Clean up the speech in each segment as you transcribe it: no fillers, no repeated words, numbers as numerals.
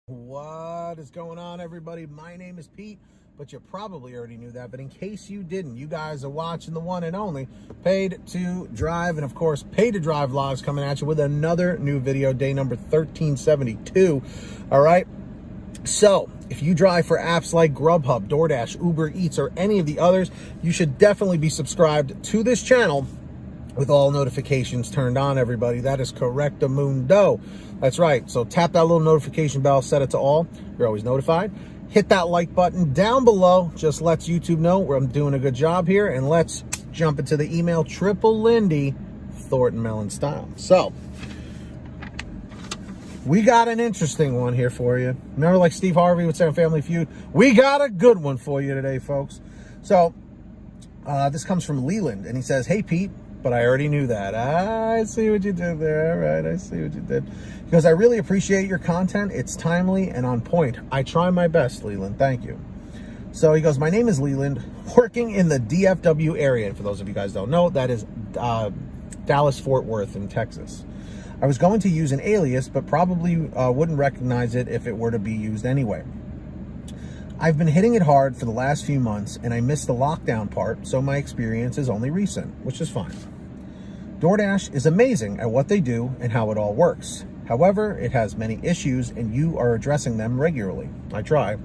What is going on, everybody? My name is Pete, but you probably already knew that. But in case you didn't, you guys are watching the one and only Paid to Drive, and of course, Paid to Drive vlogs coming at you with another new video, day number 1372. All right. So if you drive for apps like GrubHub, Doordash, Uber Eats, or any of the others, you should definitely be subscribed to this channel with all notifications turned on, everybody. That is correctamundo. That's right. So tap that little notification bell, set it to all. You're always notified. Hit that like button down below. Just lets YouTube know where I'm doing a good job here. And let's jump into the email. Triple Lindy, Thornton Mellon style. So we got an interesting one here for you. Remember, like Steve Harvey would say on Family Feud, we got a good one for you today, folks. So this comes from Leland, and he says, "Hey, Pete, but I already knew that." I see what you did there. All right, I see what you did. He goes, "I really appreciate your content. It's timely and on point. I try my best, Leland. Thank you." So he goes, "My name is Leland, working in the DFW area." And for those of you guys who don't know, that is Dallas-Fort Worth in Texas. "I was going to use an alias, but probably wouldn't recognize it if it were to be used anyway. I've been hitting it hard for the last few months, and I missed the lockdown part, so my experience is only recent, which is fine. DoorDash is amazing at what they do and how it all works. However, it has many issues, and you are addressing them regularly. I try.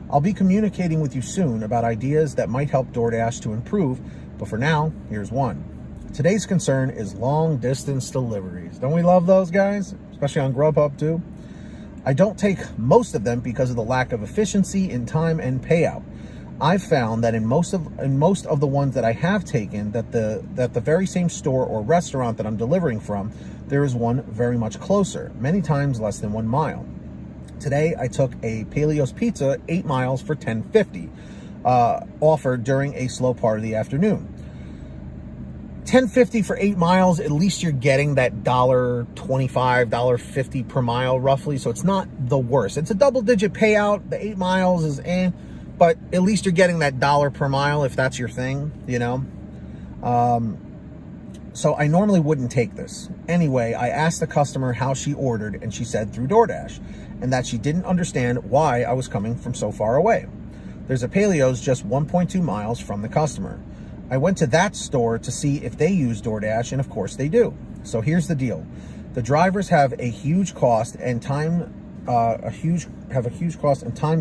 I'll be communicating with you soon about ideas that might help DoorDash to improve, but for now, here's one. Today's concern is long-distance deliveries." Don't we love those guys? Especially on GrubHub, too. "I don't take most of them because of the lack of efficiency in time and payout. I've found that in most of the ones that I have taken, that the very same store or restaurant that I'm delivering from, there is one very much closer, many times less than 1 mile. Today, I took a Paleos Pizza 8 miles for $10.50, offered during a slow part of the afternoon. $10.50 for 8 miles, at least you're getting that $1.25, $1.50 per mile roughly, so it's not the worst. It's a double-digit payout. The 8 miles is but at least you're getting that $1 per mile if that's your thing, you know? So I normally wouldn't take this. Anyway, I asked the customer how she ordered, and she said through DoorDash, and that she didn't understand why I was coming from so far away. There's a Paleos just 1.2 miles from the customer. I went to that store to see if they use DoorDash, and of course they do. So here's the deal. The drivers have a huge cost and time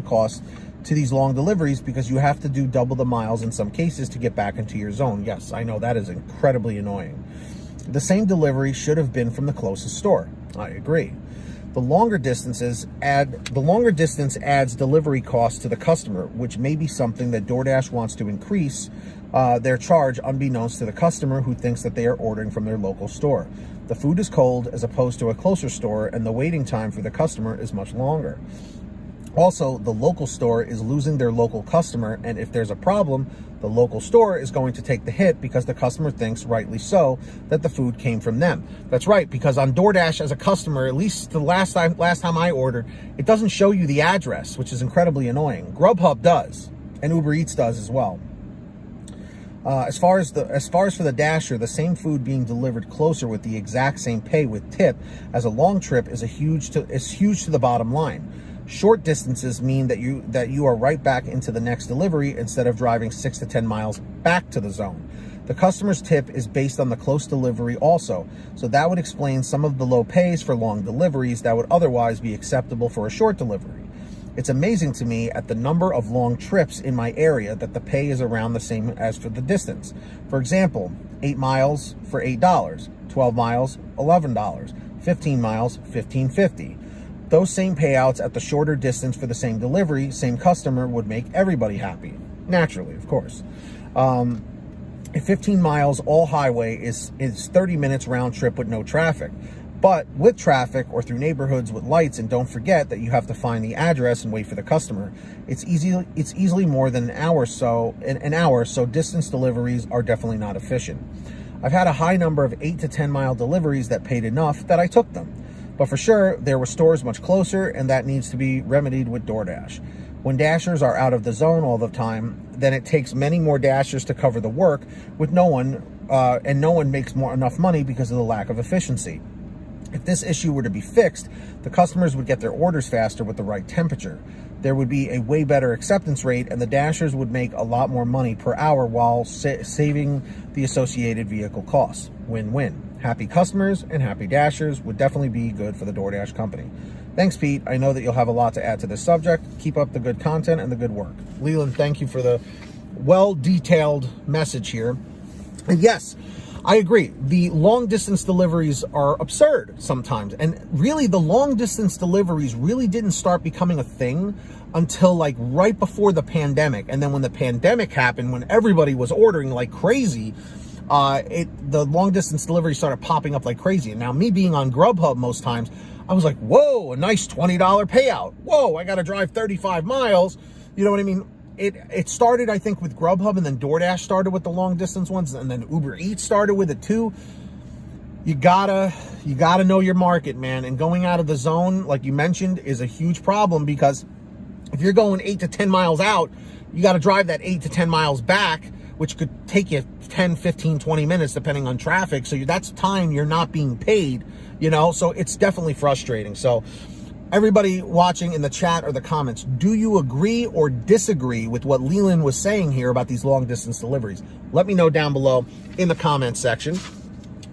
cost to these long deliveries because you have to do double the miles in some cases to get back into your zone. Yes, I know that is incredibly annoying. The same delivery should have been from the closest store. I agree. The longer distance adds delivery costs to the customer, which may be something that DoorDash wants to increase their charge unbeknownst to the customer who thinks that they are ordering from their local store. The food is cold as opposed to a closer store, and the waiting time for the customer is much longer. Also, the local store is losing their local customer, and if there's a problem, the local store is going to take the hit because the customer thinks, rightly so, that the food came from them. That's right, because on DoorDash as a customer, at least the last time I ordered, it doesn't show you the address, which is incredibly annoying. GrubHub does, and Uber Eats does as well. As far as for the Dasher, the same food being delivered closer with the exact same pay with tip as a long trip is huge to the bottom line. Short distances mean that you are right back into the next delivery instead of driving 6 to 10 miles back to the zone. The customer's tip is based on the close delivery also, so that would explain some of the low pays for long deliveries that would otherwise be acceptable for a short delivery. It's amazing to me at the number of long trips in my area that the pay is around the same as for the distance. For example, 8 miles for $8, 12 miles, $11, 15 miles, $15.50. Those same payouts at the shorter distance for the same delivery, same customer would make everybody happy. Naturally, of course. If 15 miles all highway is 30 minutes round trip with no traffic. But with traffic or through neighborhoods with lights, and don't forget that you have to find the address and wait for the customer, it's easily more than an hour, so distance deliveries are definitely not efficient. I've had a high number of 8 to 10 mile deliveries that paid enough that I took them. But for sure, there were stores much closer, and that needs to be remedied with DoorDash. When Dashers are out of the zone all the time, then it takes many more Dashers to cover the work with no one, and no one makes enough money because of the lack of efficiency. If this issue were to be fixed, the customers would get their orders faster with the right temperature. There would be a way better acceptance rate, and the Dashers would make a lot more money per hour while saving the associated vehicle costs. Win-win. Happy customers and happy Dashers would definitely be good for the DoorDash company. Thanks, Pete. I know that you'll have a lot to add to this subject. Keep up the good content and the good work. Leland, thank you for the well-detailed message here. And yes, I agree. The long-distance deliveries are absurd sometimes. And really, the long-distance deliveries really didn't start becoming a thing until like right before the pandemic. And then when the pandemic happened, when everybody was ordering like crazy, the long-distance delivery started popping up like crazy. And now me being on GrubHub most times, I was like, whoa, a nice $20 payout. Whoa, I got to drive 35 miles. You know what I mean? It started, I think, with GrubHub, and then DoorDash started with the long distance ones, and then UberEATS started with it too. You gotta know your market, man. And going out of the zone, like you mentioned, is a huge problem, because if you're going 8 to 10 miles out, you got to drive that 8 to 10 miles back, which could take you 10, 15, 20 minutes depending on traffic. So that's time you're not being paid, you know? So it's definitely frustrating. So everybody watching in the chat or the comments, do you agree or disagree with what Leland was saying here about these long distance deliveries? Let me know down below in the comments section,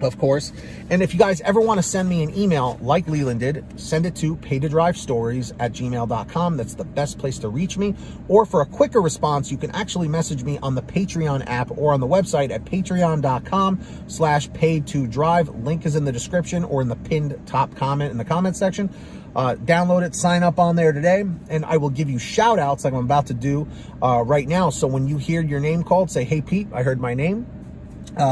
of course. And if you guys ever want to send me an email like Leland did, send it to paytodrivestories@gmail.com. That's the best place to reach me. Or for a quicker response, you can actually message me on the Patreon app or on the website at patreon.com/paid2drive. Link is in the description or in the pinned top comment in the comment section. Download it, sign up on there today, and I will give you shout outs like I'm about to do right now. So when you hear your name called, say, hey, Pete, I heard my name.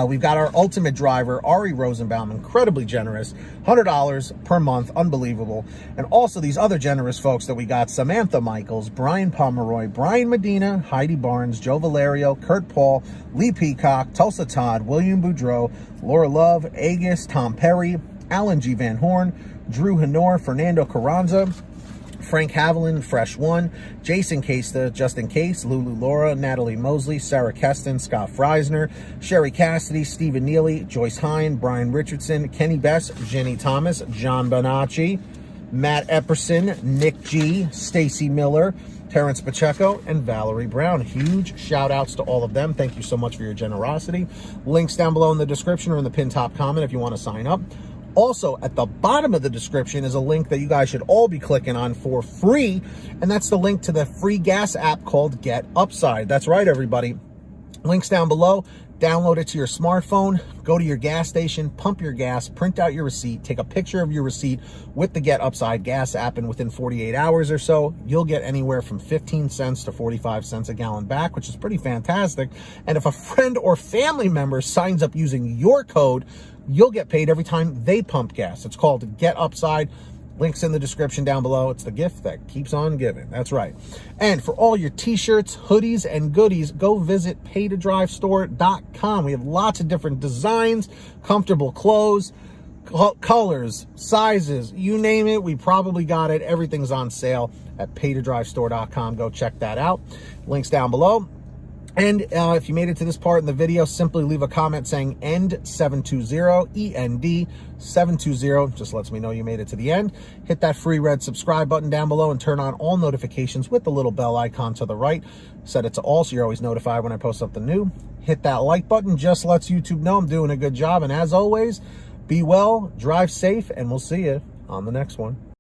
We've got our ultimate driver, Ari Rosenbaum, incredibly generous, $100 per month, unbelievable. And also these other generous folks that we got, Samantha Michaels, Brian Pomeroy, Brian Medina, Heidi Barnes, Joe Valerio, Kurt Paul, Lee Peacock, Tulsa Todd, William Boudreau, Laura Love, Agus, Tom Perry, Alan G. Van Horn, Drew Hanor, Fernando Carranza, Frank Haviland, Fresh One, Jason Casta, Justin Case, Lulu Laura, Natalie Mosley, Sarah Keston, Scott Freisner, Sherry Cassidy, Stephen Neely, Joyce Hine, Brian Richardson, Kenny Bess, Jenny Thomas, John Bonacci, Matt Epperson, Nick G, Stacy Miller, Terrence Pacheco, and Valerie Brown. Huge shout outs to all of them. Thank you so much for your generosity. Links down below in the description or in the pinned top comment if you want to sign up. Also, at the bottom of the description is a link that you guys should all be clicking on for free, and that's the link to the free gas app called Get Upside. That's right, everybody. Links down below. Download it to your smartphone, go to your gas station, pump your gas, print out your receipt, take a picture of your receipt with the Get Upside gas app, and within 48 hours or so, you'll get anywhere from 15 cents to 45 cents a gallon back, which is pretty fantastic. And if a friend or family member signs up using your code, you'll get paid every time they pump gas. It's called Get Upside. Links in the description down below. It's the gift that keeps on giving. That's right. And for all your t-shirts, hoodies, and goodies, go visit paytodrivestore.com. We have lots of different designs, comfortable clothes, colors, sizes, you name it. We probably got it. Everything's on sale at paytodrivestore.com. Go check that out. Links down below. And if you made it to this part in the video, simply leave a comment saying END720, END720. Just lets me know you made it to the end. Hit that free red subscribe button down below and turn on all notifications with the little bell icon to the right. Set it to all so you're always notified when I post something new. Hit that like button. Just lets YouTube know I'm doing a good job. And as always, be well, drive safe, and we'll see you on the next one.